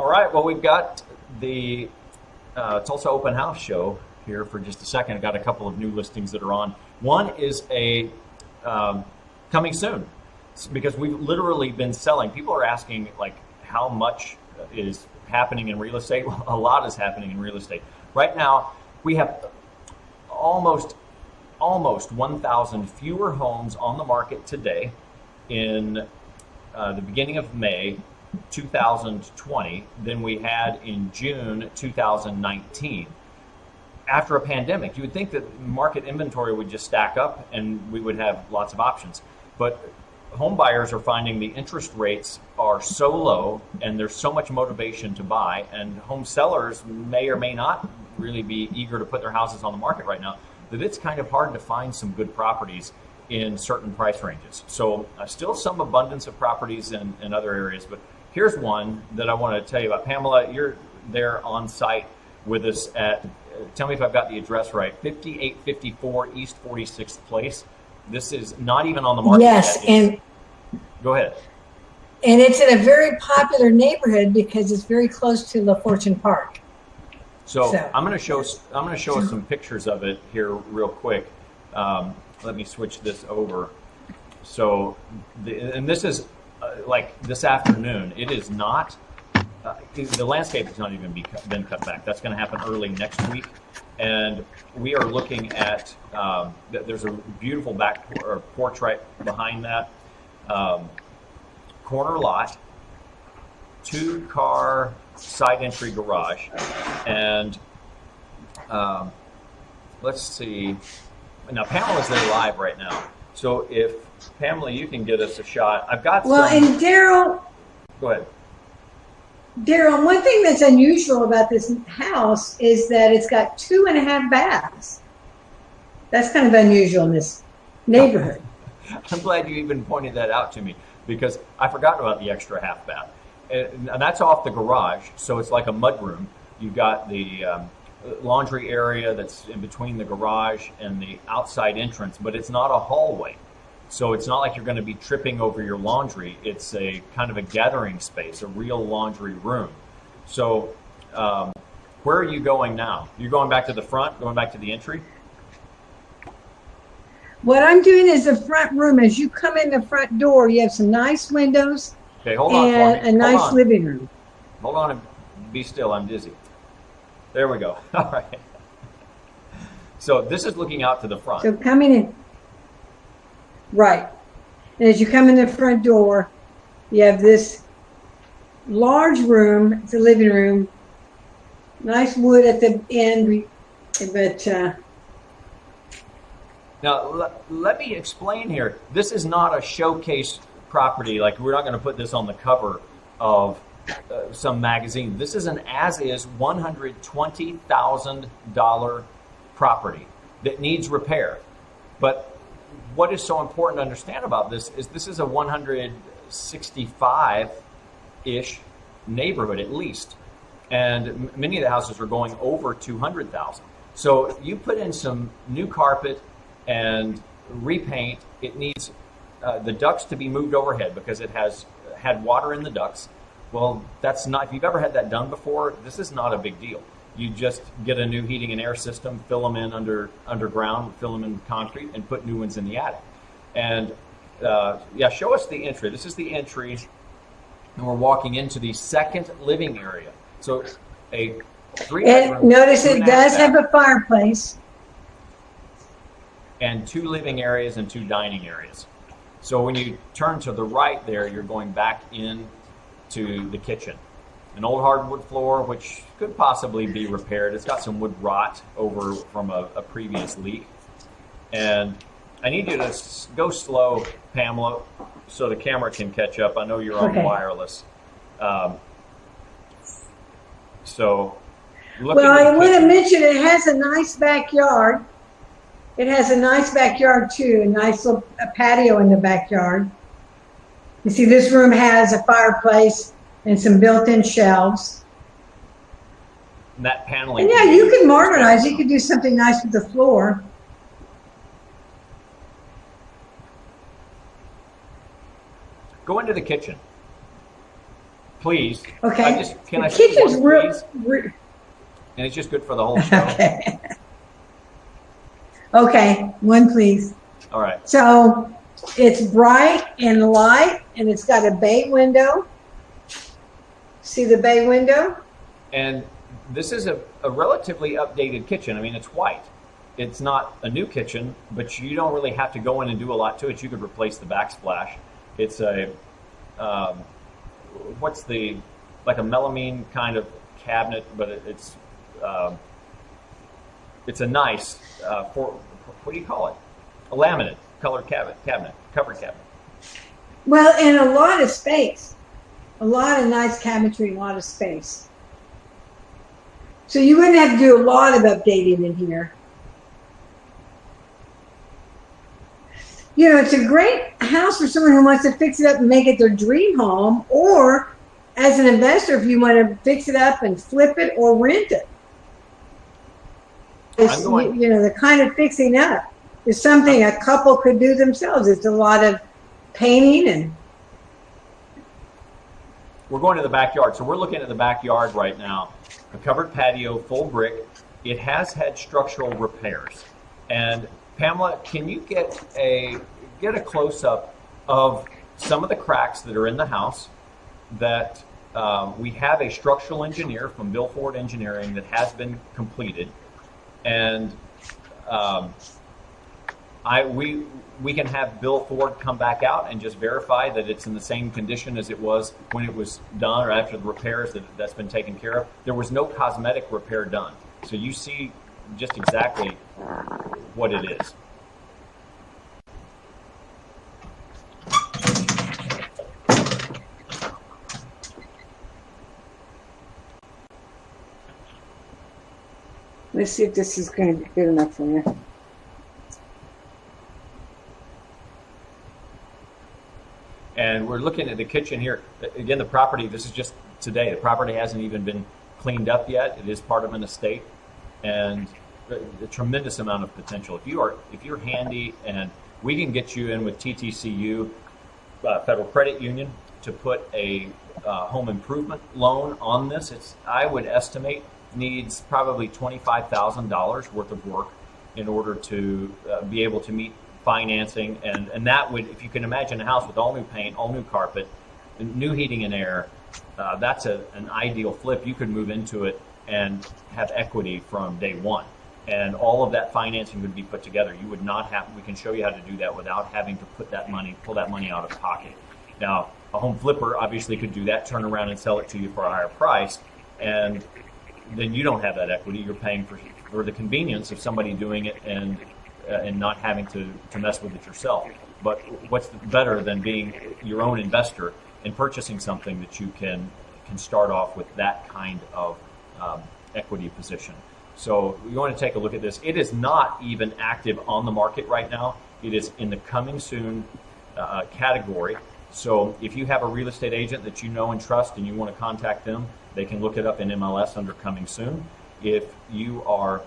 All right, well, we've got the Tulsa Open House show here for just a second. I've got a couple of new listings that are on. One is a coming soon because we've literally been selling. People are asking, like, how much is happening in real estate? Well, a lot is happening in real estate. Right now, we have almost 1,000 fewer homes on the market today in the beginning of May 2020 than we had in June 2019. After a pandemic, you would think that market inventory would just stack up and we would have lots of options. But home buyers are finding the interest rates are so low and there's so much motivation to buy, and home sellers may or may not really be eager to put their houses on the market right now, that it's kind of hard to find some good properties in certain price ranges. So still some abundance of properties in other areas, but here's one that I want to tell you about. Pamela, you're there on site with us at, tell me if I've got the address right, 5854 East 46th Place. This is not even on the market yes, yet. Go ahead. And it's in a very popular neighborhood because it's very close to La Fortune Park. So I'm going to show us some pictures of it here real quick. Let me switch this over. So, and this is like this afternoon. It is not. The landscape has not even been cut back. That's going to happen early next week, and we are looking at. There's a beautiful back porch right behind that. Corner lot, 2-car side entry garage, and let's see. Now Pamela's there live right now, so if Pamela, you can get us a shot. I've got and Daryl. Go ahead. Daryl, one thing that's unusual about this house is that it's got 2.5 baths. That's kind of unusual in this neighborhood. I'm glad you even pointed that out to me because I forgot about the extra half bath. And that's off the garage, so it's like a mudroom. You've got the laundry area that's in between the garage and the outside entrance, but it's not a hallway. So it's not like you're going to be tripping over your laundry. It's a kind of a gathering space, a real laundry room. So where are you going now? You're going back to the front, going back to the entry? What I'm doing is the front room. As you come in the front door, you have some nice windows. Okay, hold on for me. And a nice living room. Hold on and be still. I'm dizzy. There we go. All right. So this is looking out to the front. So coming in. Right. And as you come in the front door, you have this large room. It's a living room. Nice wood at the end. But now, let me explain here. This is not a showcase property. Like, we're not going to put this on the cover of some magazine. This is an as-is $120,000 property that needs repair. But what is so important to understand about this is a 165-ish neighborhood at least. And many of the houses are going over 200,000. So you put in some new carpet and repaint. It needs the ducts to be moved overhead because it has had water in the ducts. Well, that's not, if you've ever had that done before, this is not a big deal. You just get a new heating and air system, fill them in underground, fill them in concrete, and put new ones in the attic. And yeah, show us the entry. This is the entry, and we're walking into the second living area. So a 3-bedroom. And notice it does have a fireplace. And 2 living areas and 2 dining areas. So when you turn to the right there, you're going back in to the kitchen. An old hardwood floor, which could possibly be repaired. It's got some wood rot over from a previous leak. And I need you to go slow, Pamela, so the camera can catch up. I know you're on wireless. So, well, I want to mention it has a nice backyard. It has a nice backyard too, a nice little patio in the backyard. You see, this room has a fireplace and some built-in shelves. And that paneling. And yeah, you can modernize. You could do something nice with the floor. Go into the kitchen. Please. Okay. Can the I say kitchen's one, please? And it's just good for the whole show. Okay. Okay, one please. All right. So it's bright and light, and it's got a bay window. See the bay window? And this is a relatively updated kitchen. I mean, it's white. It's not a new kitchen, but you don't really have to go in and do a lot to it. You could replace the backsplash. It's a, like a melamine kind of cabinet, but it's a nice, what do you call it? A laminate colored cabinet, covered cabinet. Well, and a lot of space. A lot of nice cabinetry, a lot of space. So you wouldn't have to do a lot of updating in here. You know, it's a great house for someone who wants to fix it up and make it their dream home, or as an investor, if you want to fix it up and flip it or rent it. You know, the kind of fixing up is something a couple could do themselves. It's a lot of painting and... We're going to the backyard. So we're looking at the backyard right now. A covered patio, full brick. It has had structural repairs. And Pamela, can you get a close-up of some of the cracks that are in the house that we have a structural engineer from Bill Ford Engineering that has been completed. And we can have Bill Ford come back out and just verify that it's in the same condition as it was when it was done, or after the repairs that's been taken care of. There was no cosmetic repair done. So you see just exactly what it is. Let's see if this is going to be good enough for you. And we're looking at the kitchen here. Again, the property, this is just today. The property hasn't even been cleaned up yet. It is part of an estate, and a tremendous amount of potential. If you're handy, and we can get you in with TTCU, Federal Credit Union, to put a home improvement loan on this. I would estimate, needs probably $25,000 worth of work in order to be able to meet financing, and that would, if you can imagine a house with all new paint, all new carpet, new heating and air, that's an ideal flip. You could move into it and have equity from day one, and all of that financing would be put together. You would not have, we can show you how to do that without having to pull that money out of pocket. Now, a home flipper obviously could do that, turn around and sell it to you for a higher price, and then you don't have that equity. You're paying for the convenience of somebody doing it and not having to mess with it yourself. But what's better than being your own investor and purchasing something that you can start off with that kind of equity position? So you want to take a look at this. It is not even active on the market right now. It is in the coming soon category. So if you have a real estate agent that you know and trust and you want to contact them, they can look it up in MLS under coming soon. If you are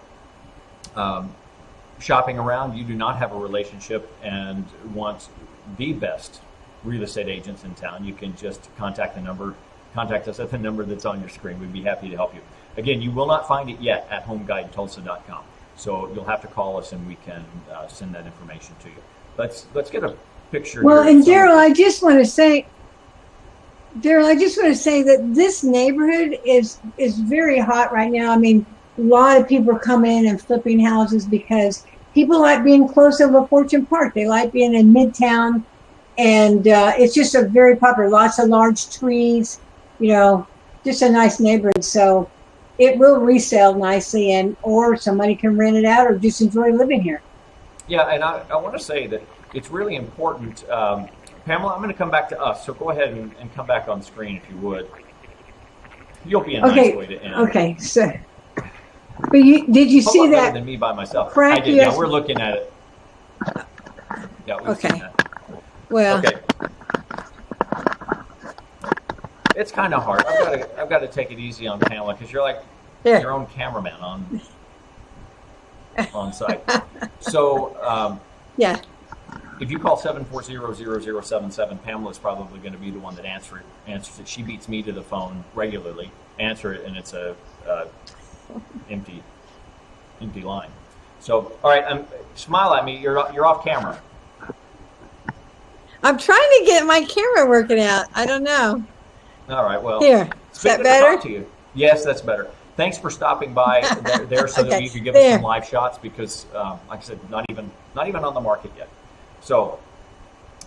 shopping around, you do not have a relationship and want the best real estate agents in town, you can just contact us at the number that's on your screen. We'd be happy to help you. Again, you will not find it yet at homeguidetulsa.com. So you'll have to call us and we can send that information to you. Let's get a picture. Well, and Daryl, I just want to say that this neighborhood is very hot right now. I mean, a lot of people are coming in and flipping houses because people like being close to a Fortune Park. They like being in Midtown, and it's just a very popular. Lots of large trees, just a nice neighborhood. So it will resell nicely, or somebody can rent it out or just enjoy living here. Yeah, and I want to say that it's really important. Pamela, I'm going to come back to us, so go ahead and come back on screen if you would. You'll be a nice way to end. Okay, so, but did you see that? Better than me by myself. I did. Yeah, we're looking at it. Yeah, we've seen that. Well, okay. It's kind of hard. I've got to take it easy on Pamela because you're like your own cameraman on site. So yeah. if you call 740-0077, Pamela's probably going to be the one that answers it. She beats me to the phone regularly. Answer it, and it's a empty line. So, all right, smile at me. You're off camera. I'm trying to get my camera working out. I don't know. All right, well. Here, is that better? To you. Yes, that's better. Thanks for stopping by there so that you could give us some live shots because, like I said, not even on the market yet. So.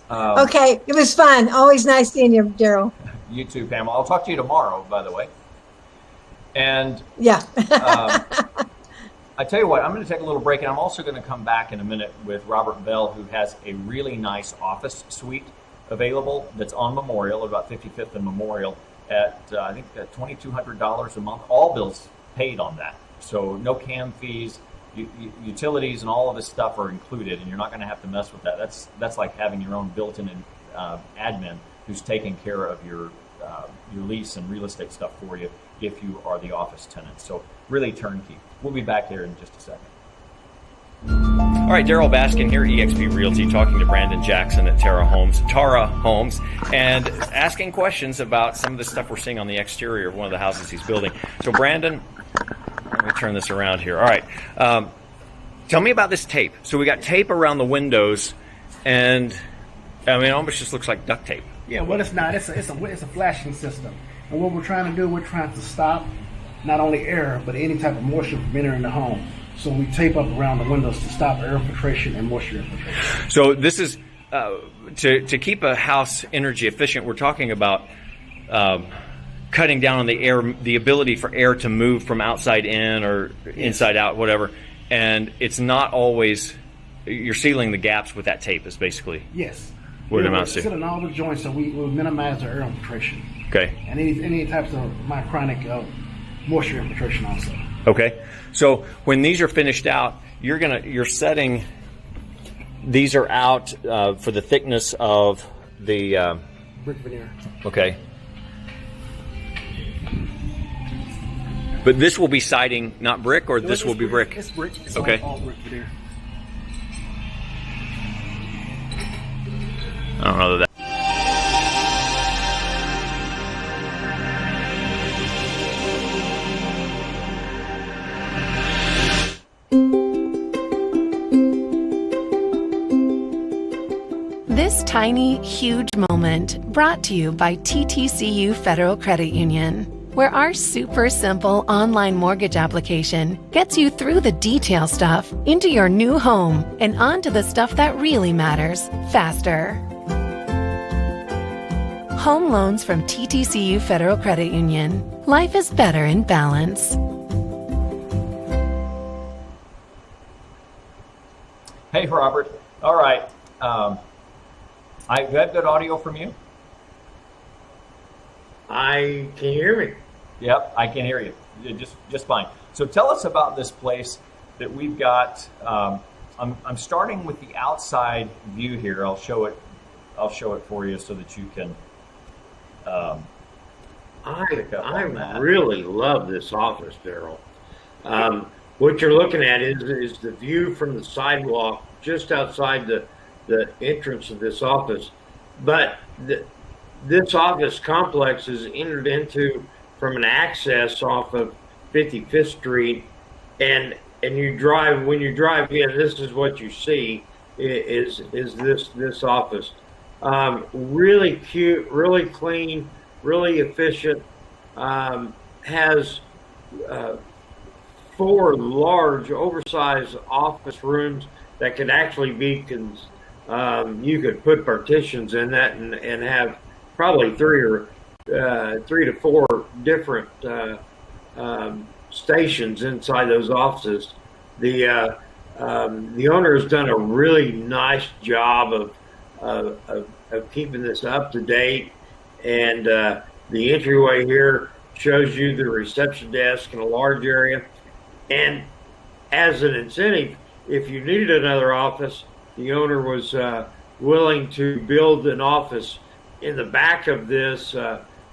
Okay, it was fun. Always nice seeing you, Daryl. You too, Pamela. I'll talk to you tomorrow, by the way. And yeah. I tell you what, I'm going to take a little break, and I'm also going to come back in a minute with Robert Bell, who has a really nice office suite available that's on Memorial, about 55th and Memorial, at I think $2,200 a month. All bills paid on that, so no CAM fees, utilities, and all of this stuff are included, and you're not going to have to mess with that. That's like having your own built-in admin who's taking care of your lease and real estate stuff for you if you are the office tenant. So really turnkey. We'll be back here in just a second. All right, Daryl Baskin here, eXp Realty, talking to Brandon Jackson at Tara Homes, and asking questions about some of the stuff we're seeing on the exterior of one of the houses he's building. So Brandon, let me turn this around here. All right, tell me about this tape. So we got tape around the windows, and I mean, it almost just looks like duct tape. Yeah, well, it's not. It's a flashing system, and what we're trying to do, we're trying to stop not only air but any type of moisture from entering the home. So we tape up around the windows to stop air infiltration and moisture infiltration. So this is to keep a house energy efficient. We're talking about cutting down on the air, the ability for air to move from outside in or inside out, whatever. And it's not always you're sealing the gaps with that tape. Is basically what it amounts to. Sit in all the joints, so we minimize the air infiltration. Okay. And any types of micronic moisture infiltration also. Okay. So when these are finished out, you're setting these are out for the thickness of the brick veneer. Okay. But this will be siding, not brick, or this will be brick? It's brick. It's okay. all brick veneer. I don't know that. This tiny, huge moment brought to you by TTCU Federal Credit Union, where our super simple online mortgage application gets you through the detail stuff into your new home and onto the stuff that really matters faster. Home loans from TTCU Federal Credit Union. Life is better in balance. Hey, Robert. All right. I have good audio from you? Can you hear me? Yep, I can hear you. Just fine. So tell us about this place that we've got. I'm starting with the outside view here. I'll show it for you so that you can. I really love this office, Daryl. What you're looking at is the view from the sidewalk just outside the entrance of this office. But this office complex is entered into from an access off of 55th Street, and when you drive in, this is what you see is this office. Really cute, really clean, really efficient. Has 4 large, oversized office rooms that could actually be you could put partitions in that and have probably 3 to 4 different stations inside those offices. The owner has done a really nice job of keeping this up to date, and the entryway here shows you the reception desk in a large area. And as an incentive, if you needed another office, the owner was willing to build an office in the back of this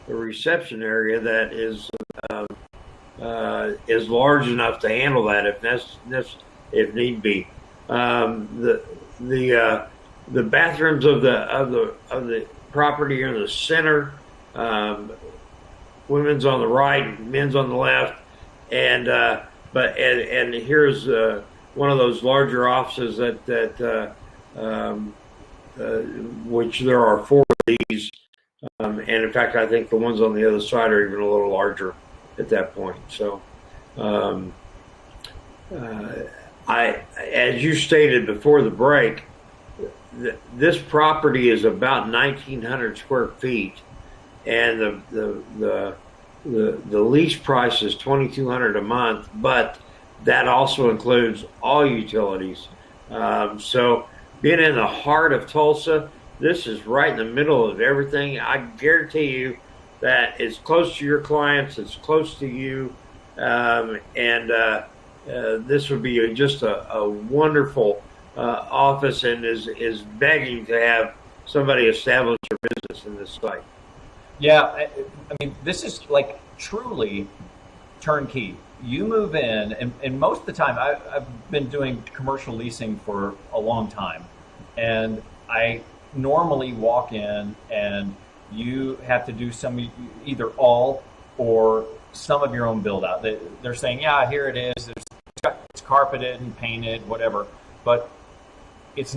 reception area that is large enough to handle that if need be. The the bathrooms of the property are in the center. Women's on the right, men's on the left, and here's one of those larger offices which there are 4 of these, and in fact, I think the ones on the other side are even a little larger at that point. So, as you stated before the break, this property is about 1,900 square feet, and the lease price is $2,200 a month, but that also includes all utilities. So, being in the heart of Tulsa, this is right in the middle of everything. I guarantee you that it's close to your clients, it's close to you, and this would be just a wonderful office, and is begging to have somebody establish their business in this site. Yeah, I mean, this is like truly turnkey. You move in, and most of the time, I've been doing commercial leasing for a long time, and I normally walk in and you have to do either all or some of your own build out. They're saying, yeah, here it is. It's carpeted and painted, whatever, but it's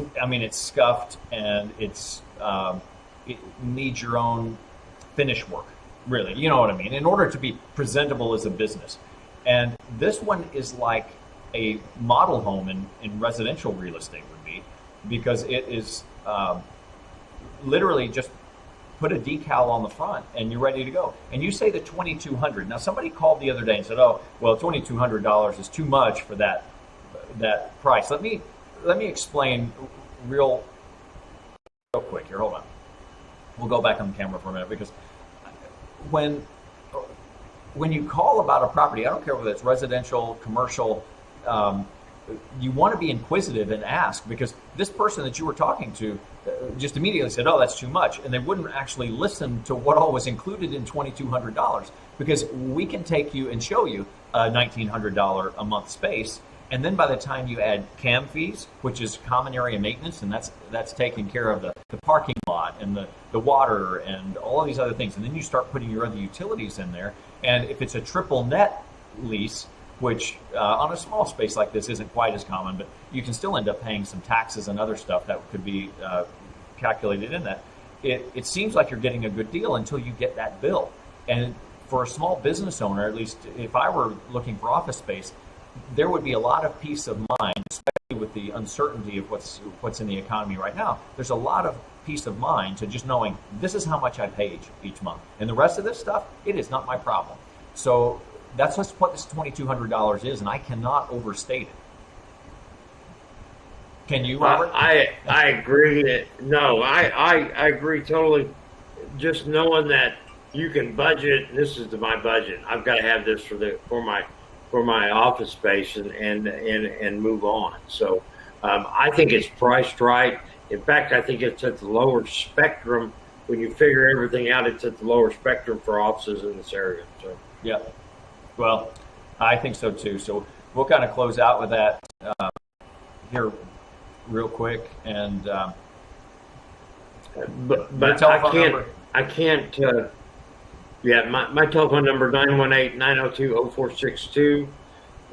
scuffed, and it needs your own finish work, really. You know what I mean? In order to be presentable as a business. And this one is like a model home in residential real estate would be, because it is literally just put a decal on the front and you're ready to go. And you say the $2,200. Now, somebody called the other day and said, "Oh, well, $2,200 is too much for that price." Let me explain real quick here. Hold on. We'll go back on camera for a minute, because when you call about a property, I don't care whether it's residential, commercial, you want to be inquisitive and ask, because this person that you were talking to just immediately said, "Oh, that's too much," and they wouldn't actually listen to what all was included in $2,200, because we can take you and show you a $1,900 a month space, and then by the time you add CAM fees, which is common area maintenance, and that's taking care of the parking lot and the water and all of these other things, and then you start putting your other utilities in there, and if it's a triple net lease, which on a small space like this isn't quite as common, but you can still end up paying some taxes and other stuff that could be calculated in that. It seems like you're getting a good deal until you get that bill. And for a small business owner, at least if I were looking for office space, there would be a lot of peace of mind, especially with the uncertainty of what's in the economy right now. There's a lot of peace of mind to just knowing this is how much I pay each month. And the rest of this stuff, it is not my problem. So that's just what this $2,200 is, and I cannot overstate it. Can you, Robert? I agree. No, I agree totally. Just knowing that you can budget. This is my budget. I've got to have this for my office space and move on. So I think it's priced right. In fact, I think it's at the lower spectrum. When you figure everything out, it's at the lower spectrum for offices in this area. So yeah. Well, I think so too. So we'll kind of close out with that here real quick. And but I can't. Yeah, my telephone number 918-902-0462.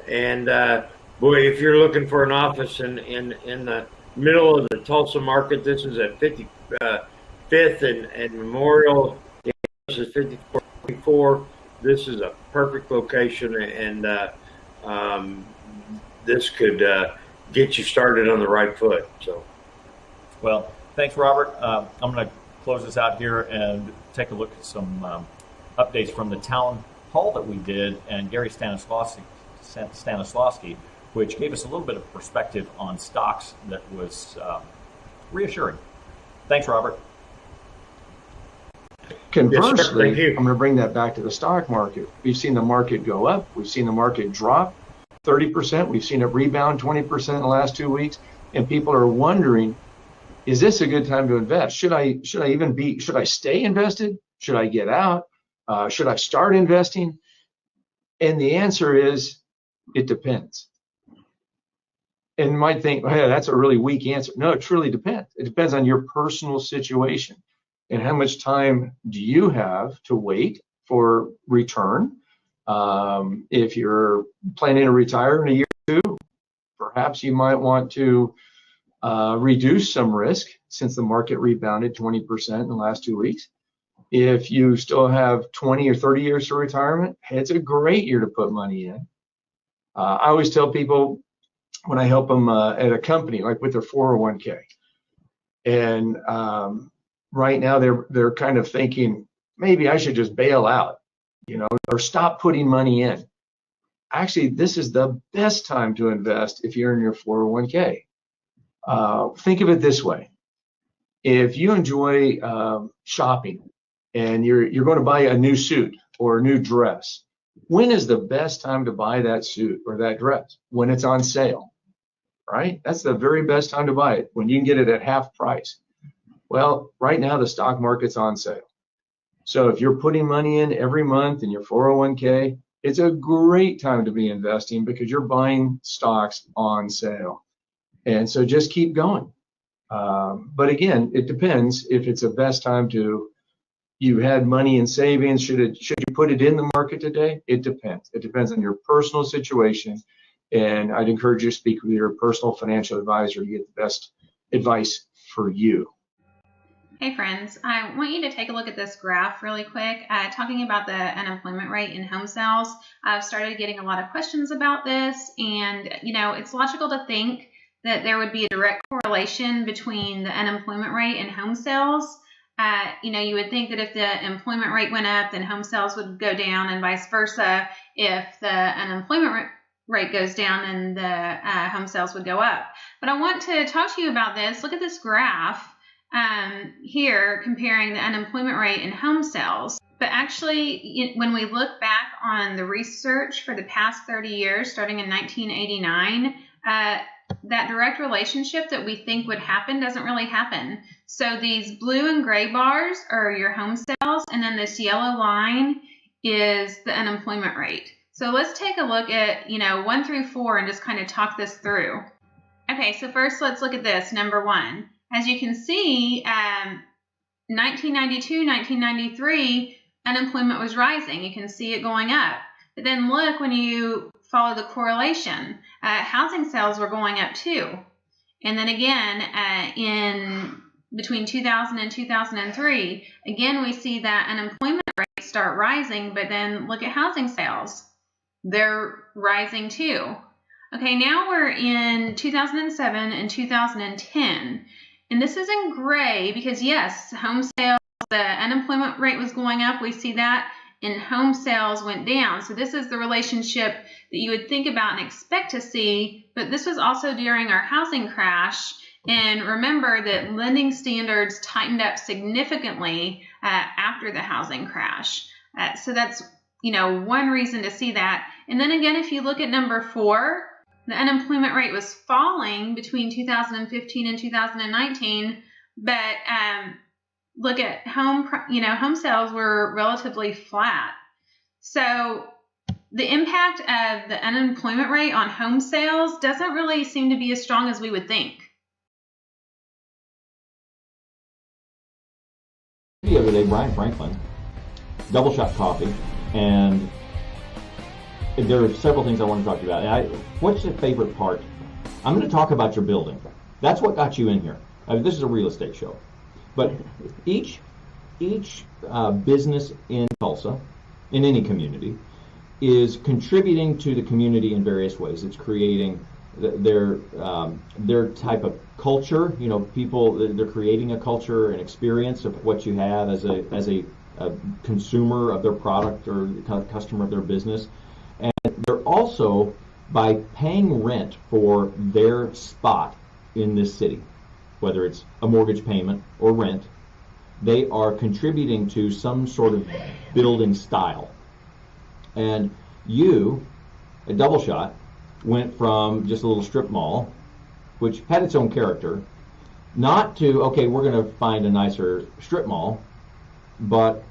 And boy, if you're looking for an office in the middle of the Tulsa market, this is at 55th and Memorial. This is 5424. This is a perfect location, and this could get you started on the right foot. So, well, thanks, Robert. I'm going to close this out here and take a look at some updates from the town hall that we did, and Gary Stanislawski, which gave us a little bit of perspective on stocks that was reassuring. Thanks, Robert. Conversely, I'm going to bring that back to the stock market. We've seen the market go up. We've seen the market drop 30%. We've seen it rebound 20% in the last 2 weeks. And people are wondering, is this a good time to invest? Should I stay invested? Should I get out? Should I start investing? And the answer is, it depends. and you might think, hey, that's a really weak answer. No, it truly depends. It depends on your personal situation and how much time do you have to wait for return. If you're planning to retire in a year or two, perhaps you might want to reduce some risk since the market rebounded 20% in the last 2 weeks. If you still have 20 or 30 years to retirement, it's a great year to put money in. I always tell people when I help them at a company, like with their 401k, and right now they're kind of thinking, maybe I should just bail out, or stop putting money in. Actually, this is the best time to invest if you're in your 401k. Think of it this way. If you enjoy shopping and you're going to buy a new suit or a new dress, when is the best time to buy that suit or that dress? When it's on sale, right? That's the very best time to buy it, when you can get it at half price. Well, right now the stock market's on sale. So if you're putting money in every month in your 401k, it's a great time to be investing because you're buying stocks on sale. And so just keep going. But again, it depends if it's the best time to, you had money in savings, should you put it in the market today? It depends. It depends on your personal situation. And I'd encourage you to speak with your personal financial advisor to get the best advice for you. Hey friends, I want you to take a look at this graph really quick, talking about the unemployment rate in home sales. I've started getting a lot of questions about this, and it's logical to think that there would be a direct correlation between the unemployment rate and home sales. You would think that if the employment rate went up, then home sales would go down, and vice versa. If the unemployment rate goes down, then the home sales would go up. But I want to talk to you about this. Look at this graph here comparing the unemployment rate and home sales. But actually, when we look back on the research for the past 30 years, starting in 1989, that direct relationship that we think would happen doesn't really happen. So these blue and gray bars are your home sales, and then this yellow line is the unemployment rate. So let's take a look at 1 through 4 and just kind of talk this through. Okay, so first let's look at this, number 1. As you can see, 1992, 1993, unemployment was rising. You can see it going up. But then look, when you follow the correlation, housing sales were going up too. And then again, in between 2000 and 2003, again, we see that unemployment rates start rising, but then look at housing sales. They're rising too. Okay, now we're in 2007 and 2010. And this is in gray because, yes, home sales, the unemployment rate was going up. We see that. And home sales went down. So this is the relationship that you would think about and expect to see. But this was also during our housing crash. And remember that lending standards tightened up significantly after the housing crash. So that's, one reason to see that. And then again, if you look at number 4, the unemployment rate was falling between 2015 and 2019, but look at home sales were relatively flat. So the impact of the unemployment rate on home sales doesn't really seem to be as strong as we would think. The other day, Brian Franklin, double shot coffee, and there are several things I want to talk to you about. What's your favorite part? I'm going to talk about your building. That's what got you in here. This is a real estate show. But each business in Tulsa, in any community, is contributing to the community in various ways. It's creating their type of culture. People, they're creating a culture, an experience of what you have as a consumer of their product or customer of their business. And they're also, by paying rent for their spot in this city, whether it's a mortgage payment or rent, they are contributing to some sort of building style. And you, at Double Shot, went from just a little strip mall, which had its own character, not to, okay, we're going to find a nicer strip mall, but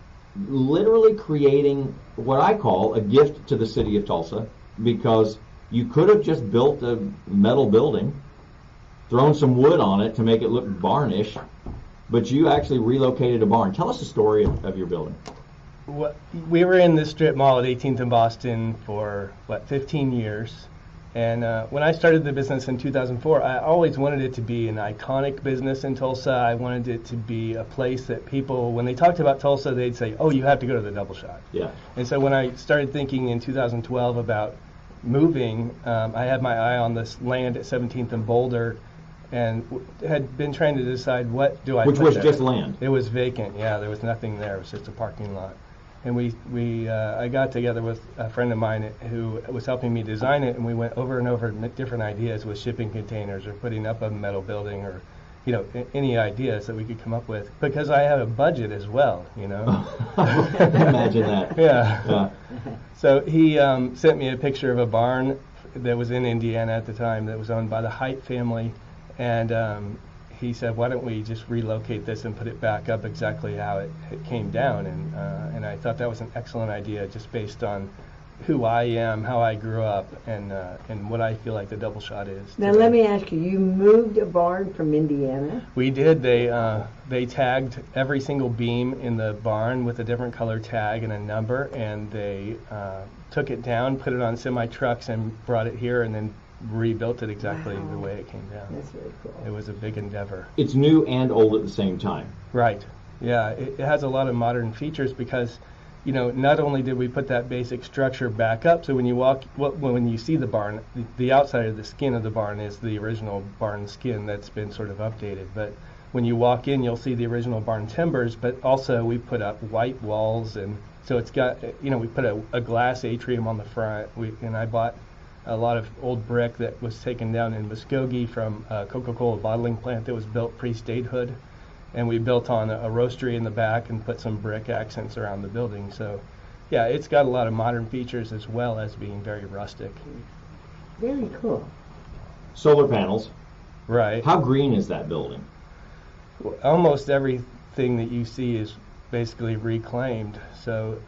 literally creating what I call a gift to the city of Tulsa, because you could have just built a metal building, thrown some wood on it to make it look barnish, but you actually relocated a barn. Tell us the story of your building. We were in the strip mall at 18th and Boston for 15 years, and when I started the business in 2004, I always wanted it to be an iconic business in Tulsa. I wanted it to be a place that people, when they talked about Tulsa, they'd say, "Oh, you have to go to the Double Shot." Yeah. And so when I started thinking in 2012 about moving, I had my eye on this land at 17th and Boulder, and had been trying to decide what do I Which put was there. just land. It was vacant. Yeah, there was nothing there. It was just a parking lot. And I got together with a friend of mine who was helping me design it, and we went over and over different ideas with shipping containers or putting up a metal building or, any ideas that we could come up with, because I had a budget as well, Imagine that. Yeah. So he sent me a picture of a barn that was in Indiana at the time that was owned by the Height family, and he said, "Why don't we just relocate this and put it back up exactly how it came down?" And I thought that was an excellent idea, just based on who I am, how I grew up, and what I feel like the Double Shot is. Now let me ask you: you moved a barn from Indiana? We did. They tagged every single beam in the barn with a different color tag and a number, and they took it down, put it on semi trucks, and brought it here, and then rebuilt it exactly the way it came down. That's very cool. It was a big endeavor. It's new and old at the same time. Right. Yeah, it has a lot of modern features because, not only did we put that basic structure back up, so when you when you see the barn, the outside of the skin of the barn is the original barn skin that's been sort of updated. But when you walk in, you'll see the original barn timbers, but also we put up white walls, and so it's got, we put a glass atrium on the front, and I bought a lot of old brick that was taken down in Muskogee from a Coca-Cola bottling plant that was built pre-statehood, and we built on a roastery in the back and put some brick accents around the building. So yeah, it's got a lot of modern features as well as being very rustic. Very cool. Solar panels. Right. How green is that building? Almost everything that you see is basically reclaimed. So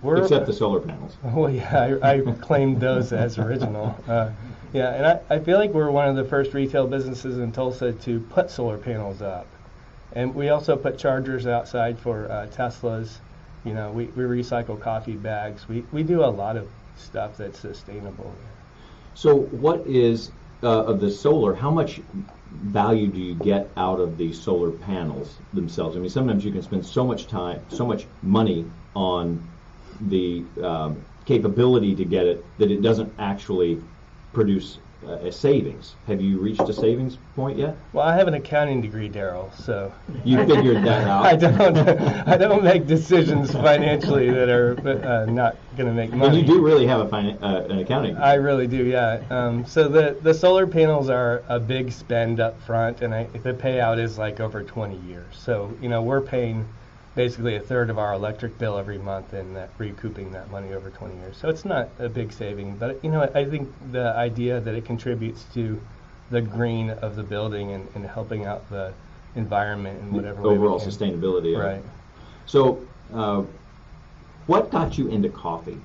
we're except the solar panels. Well, yeah, I claimed those as original. Yeah, and I feel like we're one of the first retail businesses in Tulsa to put solar panels up, and we also put chargers outside for Teslas. We recycle coffee bags. We do a lot of stuff that's sustainable. So what is of the solar? How much value do you get out of the solar panels themselves? I mean, sometimes you can spend so much time, so much money on the capability to get it that it doesn't actually produce a savings. Have you reached a savings point yet? Well, I have an accounting degree, Daryl, so you figured that out. I don't make decisions financially that are not going to make money. And you do really have an accounting. I really do, yeah. So the solar panels are a big spend up front, and the payout is like over 20 years. So we're paying basically a third of our electric bill every month, and recouping that money over 20 years. So it's not a big saving, but I think the idea that it contributes to the green of the building and helping out the environment in whatever way overall sustainability. Right. So, what got you into coffee?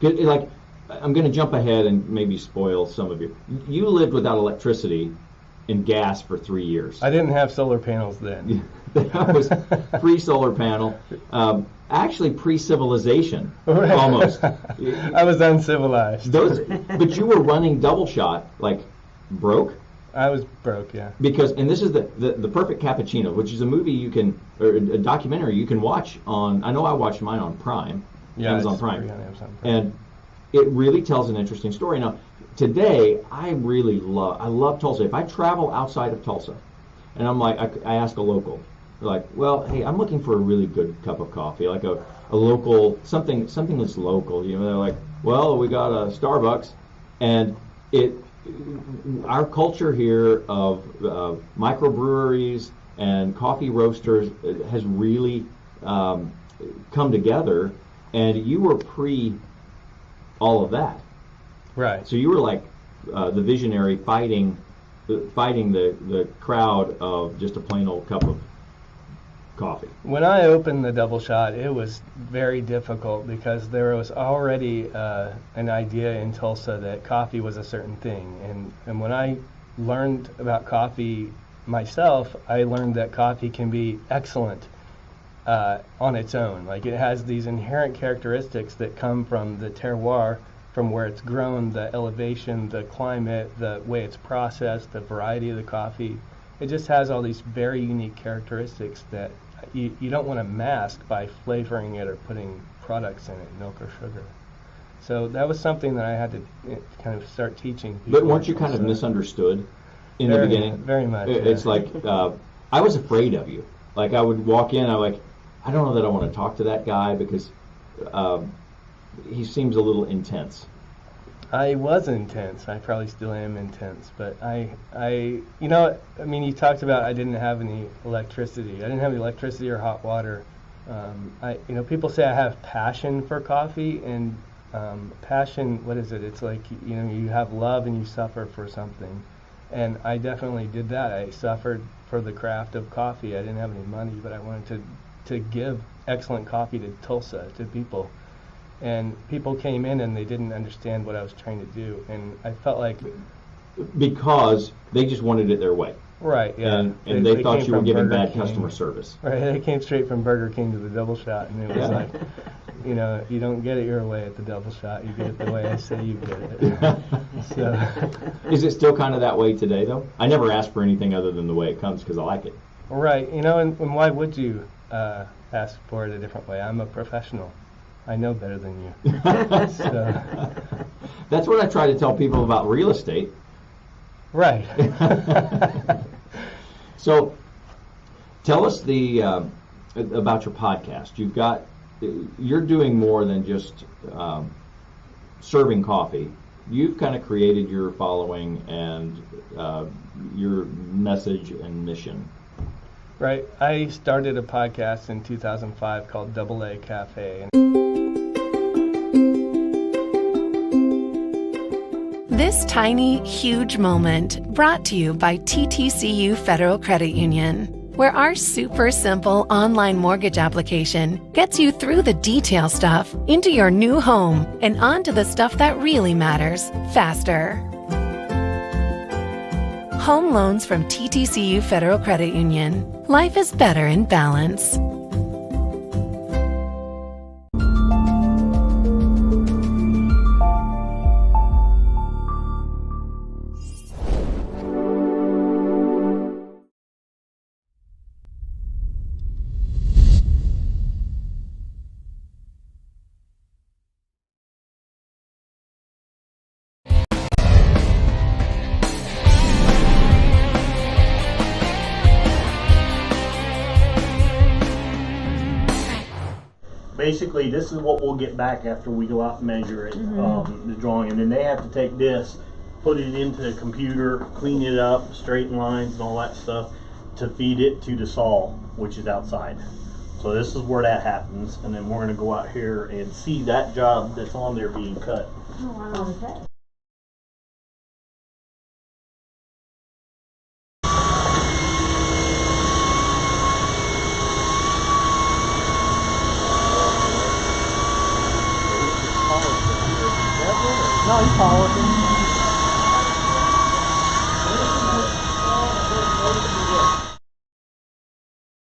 Like, I'm going to jump ahead and maybe spoil some of you. You lived without electricity and gas for 3 years. I didn't have solar panels then. That was pre-solar panel, actually pre-civilization, right. Almost. I was uncivilized. But you were running Double Shot, like, broke? I was broke, yeah. And this is the Perfect Cappuccino, which is a movie or a documentary you can watch on, I know I watched mine on Prime, yeah, Amazon Prime. Amazon Prime. And it really tells an interesting story. Now, today, I love Tulsa. If I travel outside of Tulsa, and I'm like, I ask a local, they're like, well, hey, I'm looking for a really good cup of coffee, like a local, something that's local. They're like, well, we got a Starbucks, and our culture here of microbreweries and coffee roasters has really come together, and you were pre all of that. Right. So you were like the visionary fighting the crowd of just a plain old cup of coffee? When I opened the double shot, it was very difficult because there was already an idea in Tulsa that coffee was a certain thing. And when I learned about coffee myself, I learned that coffee can be excellent on its own. Like, it has these inherent characteristics that come from the terroir, from where it's grown, the elevation, the climate, the way it's processed, the variety of the coffee. It just has all these very unique characteristics that you don't want to mask by flavoring it or putting products in it, milk or sugar. So that was something that I had to kind of start teaching people. But weren't you kind of misunderstood in the beginning? Very much. It's like, I was afraid of you. Like, I would walk in, I'm like, I don't know that I want to talk to that guy because he seems a little intense. I was intense. I probably still am intense, but you know, I mean, you talked about I didn't have any electricity. I didn't have any electricity or hot water. You know, people say I have passion for coffee, and passion, what is it? It's like, you know, you have love and you suffer for something. And I definitely did that. I suffered for the craft of coffee. I didn't have any money, but I wanted to give excellent coffee to Tulsa, to people. And people came in and they didn't understand what I was trying to do. And I felt like... Because they just wanted it their way. Right, yeah. And they thought you were giving bad customer service. Right, they came straight from Burger King to the double shot, and it was like, you know, you don't get it your way at the double shot, you get it the way I say you get it. So, is it still kind of that way today, though? I never ask for anything other than the way it comes because I like it. Right, you know, and why would you ask for it a different way? I'm a professional. I know better than you. So. That's what I try to tell people about real estate. Right. So, tell us about your podcast. You're doing more than just serving coffee. You've kind of created your following and your message and mission. Right. I started a podcast in 2005 called Double A Cafe. This tiny, huge moment brought to you by TTCU Federal Credit Union, where our super simple online mortgage application gets you through the detail stuff into your new home and onto the stuff that really matters faster. Home loans from TTCU Federal Credit Union. Life is better in balance. Basically, this is what we'll get back after we go out and measure it, the drawing, and then they have to take this, put it into the computer, clean it up, straighten lines and all that stuff to feed it to the saw, which is outside. So this is where that happens, and then we're going to go out here and see that job that's on there being cut. Oh, wow. Okay. No, he's polishing.